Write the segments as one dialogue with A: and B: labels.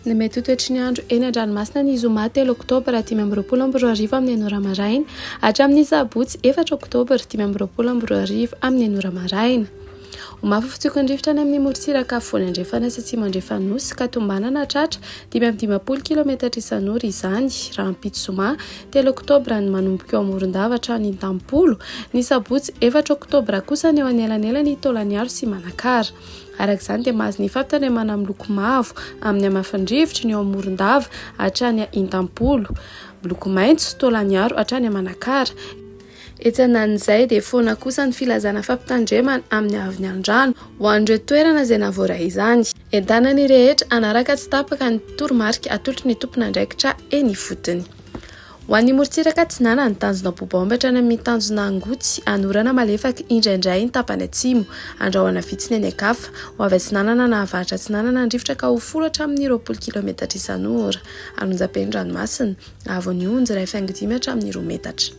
A: Ny mety ho toetry ny andro eny an-dranomasina ny zoma 3 oktobra 2024 amin'ny enora maraina hatramin'ny sabotsy 4 oktobra 2024 amin'ny enora maraina. Mafy fitokon-drivotra any amin'ny morotsiraka afovoany andrefana sy atsimo andrefanosy ka tombanana tratra 520 km isan'ora izany raha ampito zoma 3 oktobra ny manomboka eo amoron-davatra ny Tampolo, ny sabotsy 4 oktobra kosa ny eo anelanela ny Tolagnaro sy Manakara. Arak'izany dia mahazo ny fampitandremana miloko mavo amin'ny amafin-drivotra ny eo amoron-dava hatrany Intampolo, miloko maitso Tolagnaro hatrany Manakara. Etsanan'izay dia foana kosa ny filazana fampitandremana amin'ny avy an-drano ho an'ireo toerana izay navoray izany. Entana ny rehetra anaraka tsy tapaka ny toromarika atolotry ny tompon'andraikitra eny ifotony. Ho an'ny morotsiraka Tsinana ny tanjona bobaomba hatrany amin'ny tanjona Angotsy anorana malefaka indraindray ny tapany atsimo andrahoana vitsiny eny Ankafa ho avy Atsinanana na avaratra Atsinanana andrivotra ka ho folo hatramin'ny 20 km isan'ora Anonjam-Ranomasina avy Onjo 1.5 hatramin'ny 2 metatra.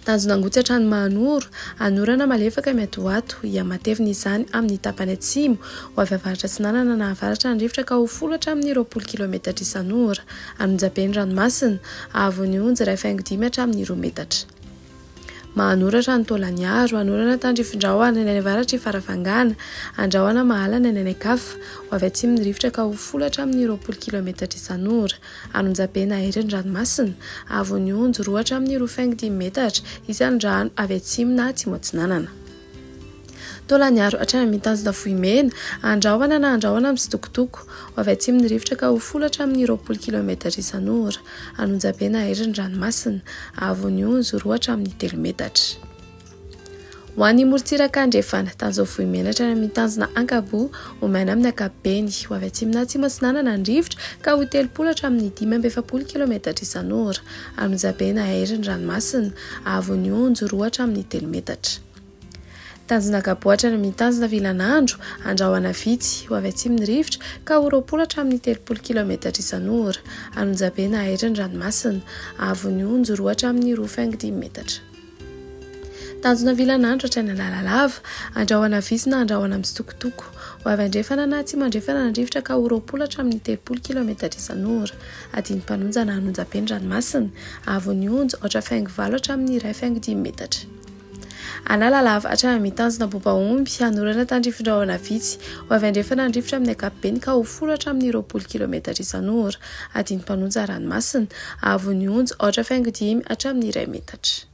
A: Tanjona Angotsy hatrany Mahanoro anorana malefaka miatoato iamatevina izany amin'ny tapany atsimo ho avy avaratra Atsinanana na avaratra andrivotra ka ho folo hatramin'ny 20 km isan'ora Anonjam-Ranomasina avy Onjo 1.5 hatramin'ny 2 metatra. Mahanoro hatrany Tolagnaro anorana tandrifin-drahoana ny avaratra Faravangana andrahoana mahalana ny Ankafa ho avy atsimo ny rivotra ka ho folo hatramin'ny 20 km isan'ora Anonjam-Ranomasina avy Onjo 2 hatramin'ny 2.5 metatra isan-drano avy atsimo na atsimo Atsinanana. Tolagnaro hatrany amin'ny tanjona Vohimena andrahoana na andrahoana amin'ny sitokotoko ho avy atsimo ny rivotra ka ho folo hatramin'ny 20 km isan'ora Anonjam-Ranomasina avy Onjo 2 hatramin'ny 3 metatra. Ho an'ny morotsiraka andrefana tanjona Vohimena hatrany amin'ny tanjona Ankabo omaina amin'ny ankapobeny ho avy atsimo na atsimo Atsinanana ny rivotra ka ho 30 hatramin'ny 540 km isan'ora Anonjam-Ranomasina avy Onjo 2 hatramin'ny 3 metatra. Tanjona Ankabo hatrany amin'ny tanjona Vilanandro andrahoana vitsy ho avy atsimo ny rivotra ka ho 20 hatramin'ny 30 km isan'ora Anonjam-Ranomasina avy Onjo 2 hatramin'ny 2.5 metatra. Tanjona Vilanandro hatrany Analalava andrahoana vitsy na andrahoana amin'ny sitokotoko ho avy andrefana na atsimo andrefana ny rivotra ka ho 20 hatramin'ny 30 km isan'ora Adinimpanonja na Anonjam-Ranomasina avy Onjo 8.5 hatramin'ny 1.5 metatra. Analalava hatrany amin'ny tanjona Bobaomby anorana tandrifin-drahoana vitsy ho avy andrefana ny rivotra amin'ny ankapobeny ka ho folo hatramin'ny 20 km isan'ora Adinimpanonja Ranomasina avy Onjo 8.5 hatramin'ny 1 metatra.